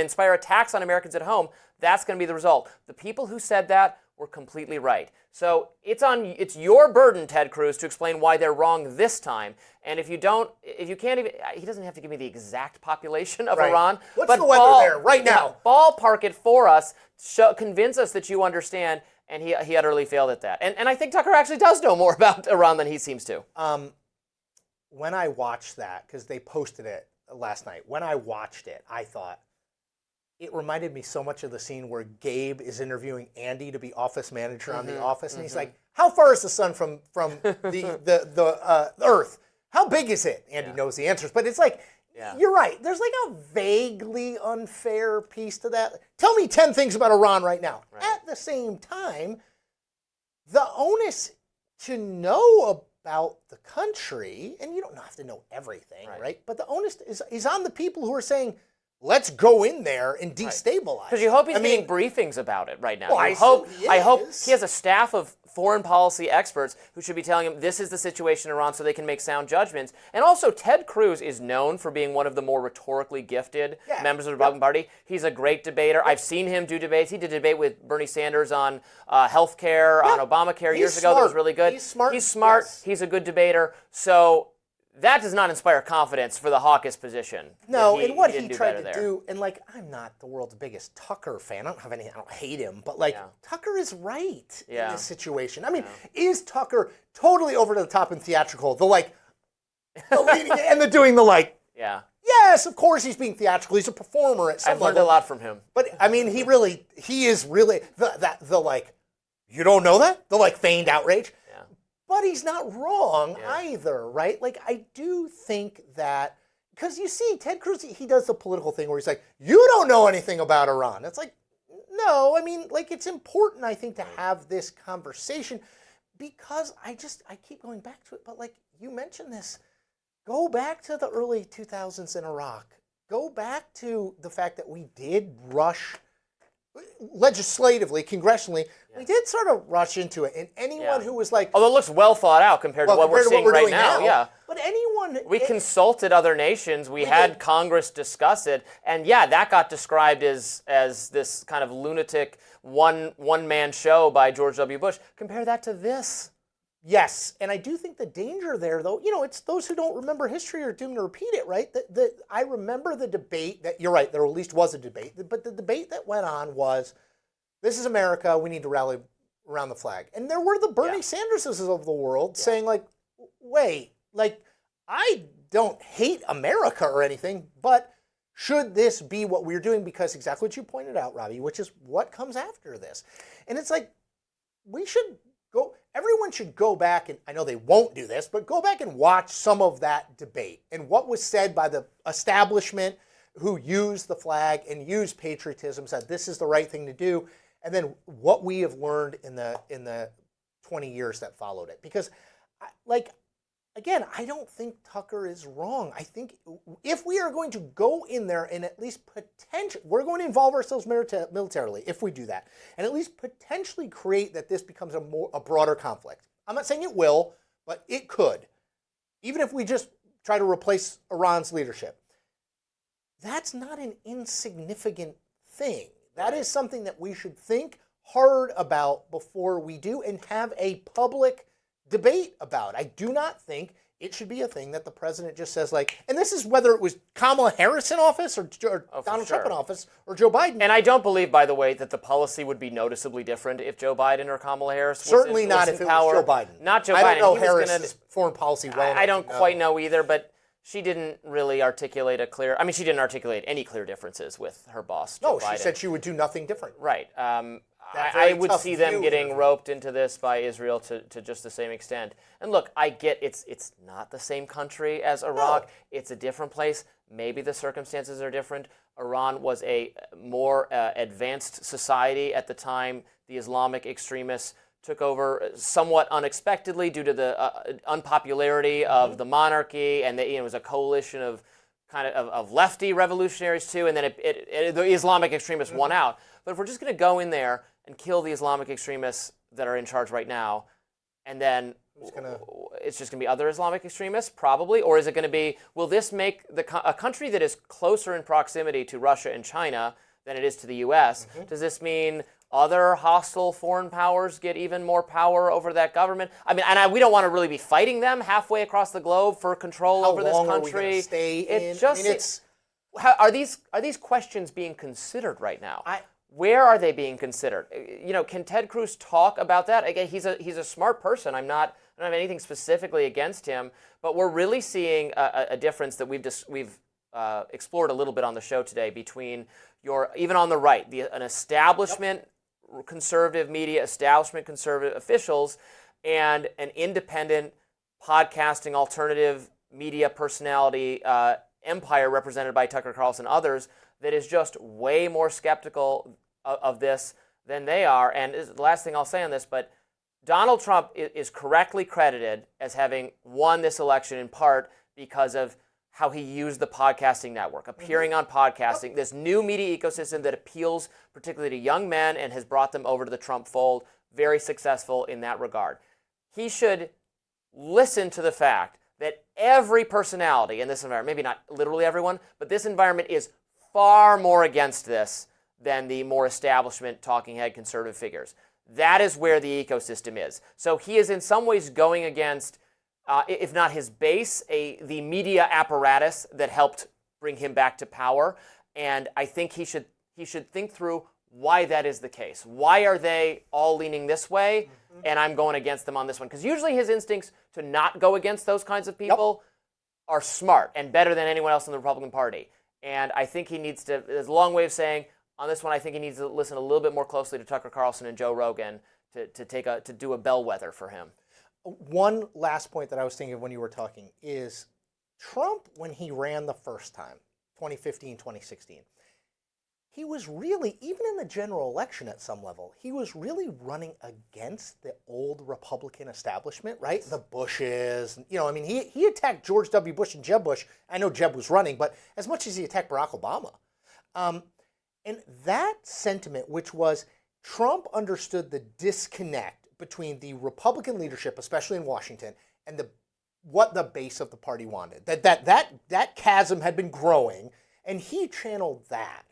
inspire attacks on Americans at home, that's going to be the result. The people who said that were completely right. So it's your burden, Ted Cruz, to explain why they're wrong this time. And if you can't even, he doesn't have to give me the exact population of Iran. What's the weather there right now? Ballpark it for us. Convince us that you understand. And he utterly failed at that. And I think Tucker actually does know more about Iran than he seems to. When I watched that, because they posted it last night, when I watched it, I thought, it reminded me so much of the scene where Gabe is interviewing Andy to be office manager on The Office, and he's like, "How far is the sun from the Earth? How big is it?" Andy knows the answers, but it's like, you're right. There's like a vaguely unfair piece to that. Tell me 10 things about Iran right now. Right. At the same time, the onus to know about the country, and you don't have to know everything, right? But the onus is on the people who are saying, let's go in there and destabilize. Because you hope he's getting briefings about it right now. Well, I hope he has a staff of foreign policy experts who should be telling him this is the situation in Iran so they can make sound judgments. And also, Ted Cruz is known for being one of the more rhetorically gifted members of the Republican Party. He's a great debater. I've seen him do debates. He did a debate with Bernie Sanders on health care, on Obamacare years ago. That was really good. He's smart. He's smart. Yes. He's a good debaler. So that does not inspire confidence for the hawkish position. No, and what he tried to do, and like, I'm not the world's biggest Tucker fan. I don't hate him, but like, Tucker is right in this situation. I mean, is Tucker totally over the top and theatrical? The like, and the doing the like, yes, of course he's being theatrical. He's a performer at some level. I've learned a lot from him. But I mean, he is really the like, you don't know that? The like feigned outrage. But he's not wrong either, right? Like, I do think that, because you see, Ted Cruz, he does the political thing where he's like, you don't know anything about Iran. It's like, no, I mean, like, it's important, I think, to have this conversation, because I keep going back to it, but like, you mentioned this, go back to the early 2000s in Iraq. Go back to the fact that we did rush legislatively, congressionally, we did sort of rush into it. And anyone who was like... Although it looks well thought out compared to what we're seeing right now. But anyone... We consulted other nations. We had Congress discuss it. And that got described as this kind of lunatic one-man show by George W. Bush. Compare that to this. Yes, and I do think the danger there, though, it's those who don't remember history are doomed to repeat it, right? I remember the debate that, you're right, there at least was a debate, but the debate that went on was, this is America, we need to rally around the flag. And there were the Bernie Sanderses of the world saying, like, wait, like, I don't hate America or anything, but should this be what we're doing? Because exactly what you pointed out, Robbie, which is what comes after this. And it's like, everyone should go back, and I know they won't do this, but go back and watch some of that debate and what was said by the establishment who used the flag and used patriotism, said this is the right thing to do, and then what we have learned in the 20 years that followed it. Because, like, again, I don't think Tucker is wrong. I think if we are going to go in there and at least we're going to involve ourselves militarily if we do that, and at least potentially create that this becomes a broader conflict. I'm not saying it will, but it could. Even if we just try to replace Iran's leadership. That's not an insignificant thing. That is something that we should think hard about before we do and have a public debate about. I do not think it should be a thing that the president just says, like, and this is whether it was Kamala Harris in office or Donald Trump in office or Joe Biden. And I don't believe, by the way, that the policy would be noticeably different if Joe Biden or Kamala Harris was certainly not if it was Joe Biden. Not Joe Biden. I don't know Harris's foreign policy well enough. I don't quite know either, but she didn't really articulate she didn't articulate any clear differences with her boss, Joe Biden. No, she said she would do nothing different. Right. I would see them getting roped into this by Israel to just the same extent. And look, I get it's not the same country as Iraq. No. It's a different place. Maybe the circumstances are different. Iran was a more advanced society at the time the Islamic extremists took over somewhat unexpectedly due to the unpopularity of the monarchy, and it was a coalition of of lefty revolutionaries too, and then the Islamic extremists won out. But if we're just going to go in there and kill the Islamic extremists that are in charge right now, and then it's just going to be other Islamic extremists, probably, or is it going to be, will this make a country that is closer in proximity to Russia and China than it is to the U.S., does this mean other hostile foreign powers get even more power over that government? I mean, and we don't want to really be fighting them halfway across the globe for control over this country. How long are we going to stay in? Just, I mean, are these questions being considered right now? Where are they being considered? You know, can Ted Cruz talk about that? Again, he's a smart person. I don't have anything specifically against him, but we're really seeing a difference that we've explored a little bit on the show today between even on the right, an establishment conservative media, establishment conservative officials, and an independent podcasting alternative media personality empire represented by Tucker Carlson and others that is just way more skeptical of this than they are. And the last thing I'll say on this, but Donald Trump is correctly credited as having won this election in part because of how he used the podcasting network, appearing on podcasting, this new media ecosystem that appeals particularly to young men and has brought them over to the Trump fold, very successful in that regard. He should listen to the fact that every personality in this environment, maybe not literally everyone, but this environment is far more against this than the more establishment talking head conservative figures. That is where the ecosystem is. So he is in some ways going against, if not his base, the media apparatus that helped bring him back to power. And I think he should think through why that is the case. Why are they all leaning this way, and I'm going against them on this one? Because usually his instincts to not go against those kinds of people are smart and better than anyone else in the Republican Party. And I think he needs to, there's a long way of saying, on this one, I think he needs to listen a little bit more closely to Tucker Carlson and Joe Rogan to do a bellwether for him. One last point that I was thinking of when you were talking is Trump, when he ran the first time, 2015, 2016, he was really, even in the general election at some level, he was really running against the old Republican establishment, right? The Bushes, I mean, he attacked George W. Bush and Jeb Bush. I know Jeb was running, but as much as he attacked Barack Obama. And that sentiment, which was Trump understood the disconnect between the Republican leadership, especially in Washington, and what the base of the party wanted. That chasm had been growing, and he channeled that.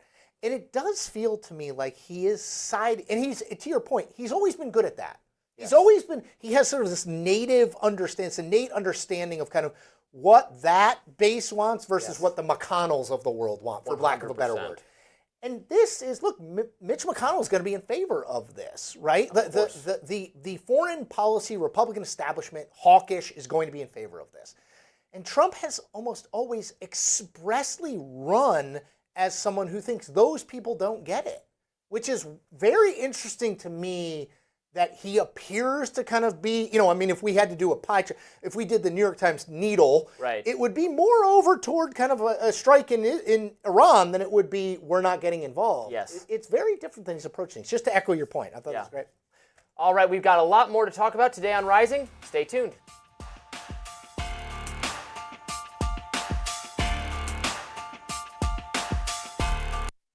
And it does feel to me like he is and he's, to your point, he's always been good at that. Yes. He has sort of this innate understanding of kind of what that base wants versus what the McConnells of the world want, for 100%. Lack of a better word. And this is, look, Mitch McConnell is going to be in favor of this, right? The foreign policy Republican establishment, hawkish, is going to be in favor of this. And Trump has almost always expressly run as someone who thinks those people don't get it, which is very interesting to me that he appears to kind of be, I mean, if we had to do a pie chart, if we did the New York Times needle, right, it would be more over toward kind of a strike in Iran than it would be we're not getting involved. Yes. It's very different than he's approaching things. Just to echo your point, I thought that was great. All right, we've got a lot more to talk about today on Rising. Stay tuned.